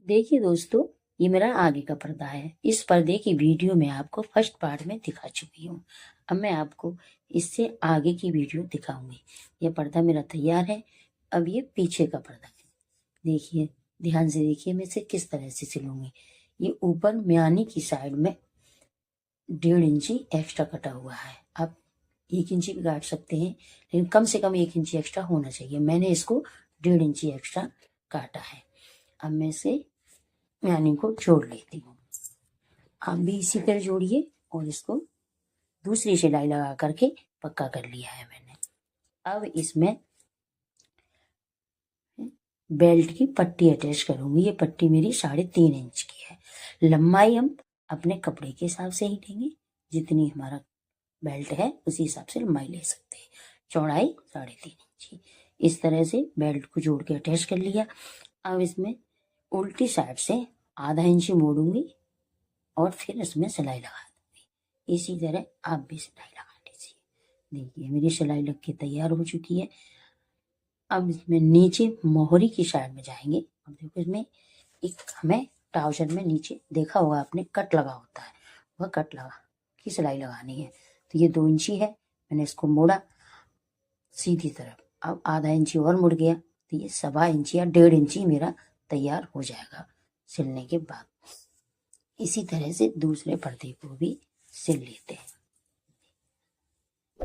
देखिए दोस्तों, ये मेरा आगे का पर्दा है। इस पर्दे की वीडियो मैं आपको फर्स्ट पार्ट में दिखा चुकी हूँ। अब मैं आपको इससे आगे की वीडियो दिखाऊंगी। ये पर्दा मेरा तैयार है। अब ये पीछे का पर्दा है। देखिए, ध्यान से देखिए मैं इसे किस तरह से सिलूंगी। ये ऊपर म्यानी की साइड में 1.5 इंची एक्स्ट्रा कटा हुआ है। आप 1 इंची भी काट सकते हैं, लेकिन कम से कम 1 इंची एक्स्ट्रा होना चाहिए। मैंने इसको 1.5 इंची एक्स्ट्रा काटा है। अब मैं इसे म्यानी को जोड़ लेती हूँ। आप भी इसी तरह जोड़िए और इसको दूसरी सिलाई लगा करके पक्का कर लिया है मैंने। अब इसमें बेल्ट की पट्टी अटैच करूंगी। ये पट्टी मेरी 3.5 इंच की है। लंबाई हम अपने कपड़े के हिसाब से ही लेंगे। जितनी हमारा बेल्ट है उसी हिसाब से लंबाई ले सकते हैं। चौड़ाई 3.5 इंच की। इस तरह से बेल्ट को जोड़ के अटैच कर लिया। अब इसमें उल्टी साइड से ½ इंची मोड़ूंगी और फिर इसमें सिलाई लगा दूंगी। इसी तरह आप भी सिलाई लगा लीजिए। देखिए मेरी सिलाई लग के तैयार हो चुकी है। अब इसमें नीचे मोहरी की साइड में जाएंगे और देखो इसमें एक हमें ट्राउजर में नीचे देखा होगा आपने कट लगा होता है, वह कट लगा की सिलाई लगानी है। तो ये 2 इंची है, मैंने इसको मोड़ा सीधी तरफ। अब ½ इंची और मुड़ गया तो ये 1.25 इंची या 1.5 इंची मेरा तैयार हो जाएगा सिलने के बाद। इसी तरह से दूसरे पर्दे को भी सिल लेते हैं।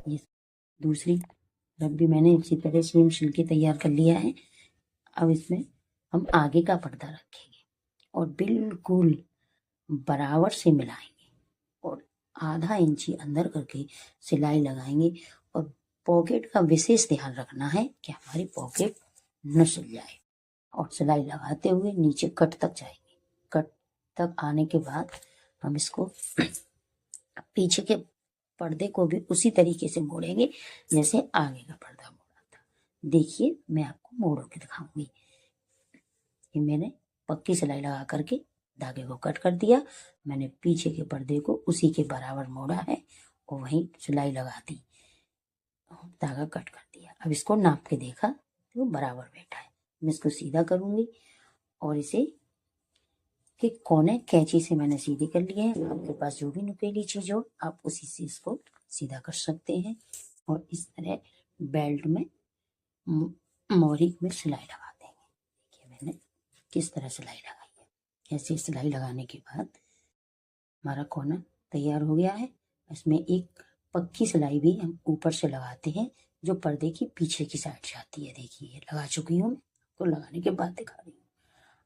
ये दूसरी तरफ भी मैंने इसी तरह सेम सिल के तैयार कर लिया है। अब इसमें हम आगे का पर्दा रखेंगे और बिल्कुल बराबर से मिलाएंगे और ½ इंची अंदर करके सिलाई लगाएंगे। और पॉकेट का विशेष ध्यान रखना है कि हमारी पॉकेट न सिल जाए। और सिलाई लगाते हुए नीचे कट तक जाएंगे। कट तक आने के बाद हम इसको पीछे के पर्दे को भी उसी तरीके से मोड़ेंगे जैसे आगे का पर्दा मोड़ा था। देखिए मैं आपको मोड़ के दिखाऊंगी। ये मैंने पक्की सिलाई लगा करके धागे को कट कर दिया। मैंने पीछे के पर्दे को उसी के बराबर मोड़ा है और वहीं सिलाई लगा दी, धागा कट कर दिया। अब इसको नाप के देखा तो बराबर बैठा है। मैं इसको सीधा करूंगी और इसे कि कोने कैंची से मैंने सीधी कर लिए हैं। आपके पास जो भी नुकीली चीज हो आप उसी से इसको सीधा कर सकते हैं। और इस तरह बेल्ट में मोहरी में सिलाई लगा देंगे। देखिए मैंने किस तरह सिलाई लगाई है। ऐसे सिलाई लगाने के बाद हमारा कोना तैयार हो गया है। इसमें एक पक्की सिलाई भी हम ऊपर से लगाते हैं जो पर्दे की पीछे की साइड जाती है। देखिए लगा चुकी हूँ मैं, तो लगाने के बाद दिखा रही हूँ।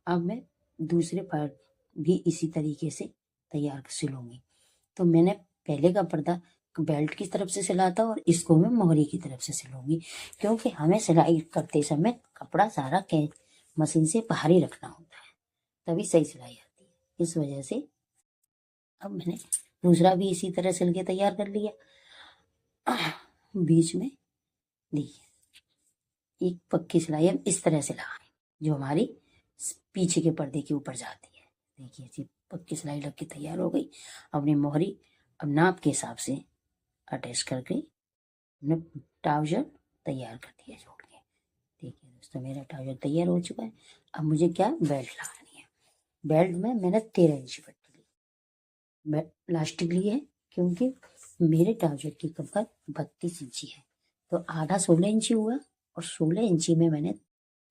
अब मैं दूसरे पार्ट भी इसी तरीके से तैयार सिलूंगी। तो मैंने पहले का पर्दा बेल्ट की तरफ से सिला था और इसको मैं मोहरी की तरफ से सिलूंगी, क्योंकि हमें सिलाई करते समय कपड़ा सारा मशीन से बाहर ही रखना होता है, तभी सही सिलाई आती है। इस वजह से अब मैंने दूसरा भी इसी तरह सिल के तैयार कर लिया। बीच में देखिए एक पक्की सिलाई हम इस तरह से लगाएं जो हमारी पीछे के पर्दे के ऊपर जाती है। देखिए ऐसी पक्की सिलाई लग के तैयार हो गई। अपनी मोहरी अब नाप के हिसाब से अटैच करके हमने ट्राउजर तैयार कर दिया जोड़ के। देखिए दोस्तों मेरा ट्राउजर तैयार हो चुका है। अब मुझे क्या बेल्ट लगानी है। बेल्ट में मैंने 13 इंची पट्टी ली, प्लास्टिक ली है, क्योंकि मेरे ट्राउजर की कमर 32 इंची है। तो आधा 16 इंची हुआ और 16 इंची में मैंने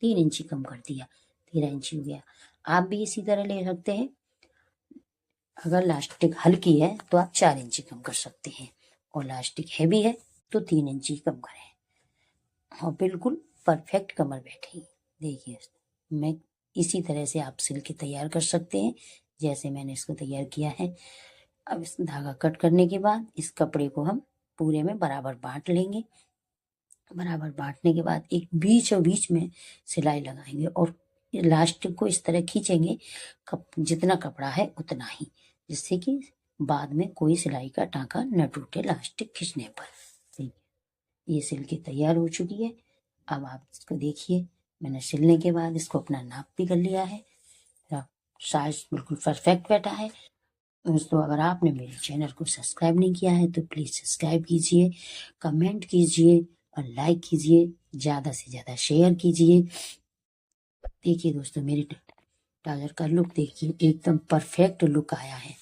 3 इंची कम कर दिया, 13 इंची हो गया। आप भी इसी तरह ले सकते हैं। अगर लास्टिक हल्की है तो आप 4 इंची कम कर सकते हैं और लास्टिक हैवी है तो 3 इंची कम करें और बिल्कुल परफेक्ट कमर बैठेगी। देखिए मैं इसी तरह से आप सिल के तैयार कर सकते हैं जैसे मैंने इसको तैयार किया है। अब इस धागा कट करने के बाद इस कपड़े को हम पूरे में बराबर बांट लेंगे। बराबर बांटने के बाद एक बीचों बीच में सिलाई लगाएंगे और लास्टिक को इस तरह खींचेंगे जितना कपड़ा है उतना ही, जिससे कि बाद में कोई सिलाई का टांका न टूटे लास्टिक खींचने पर। ठीक, ये सिल के तैयार हो चुकी है। अब आप इसको देखिए, मैंने सिलने के बाद इसको अपना नाप भी कर लिया है। साइज बिल्कुल परफेक्ट बैठा है। दोस्तों अगर आपने मेरे चैनल को सब्सक्राइब नहीं किया है तो प्लीज़ सब्सक्राइब कीजिए, कमेंट कीजिए और लाइक कीजिए, ज़्यादा से ज़्यादा शेयर कीजिए। देखिए दोस्तों मेरी ट्राउजर का लुक देखिए, एकदम परफेक्ट लुक आया है।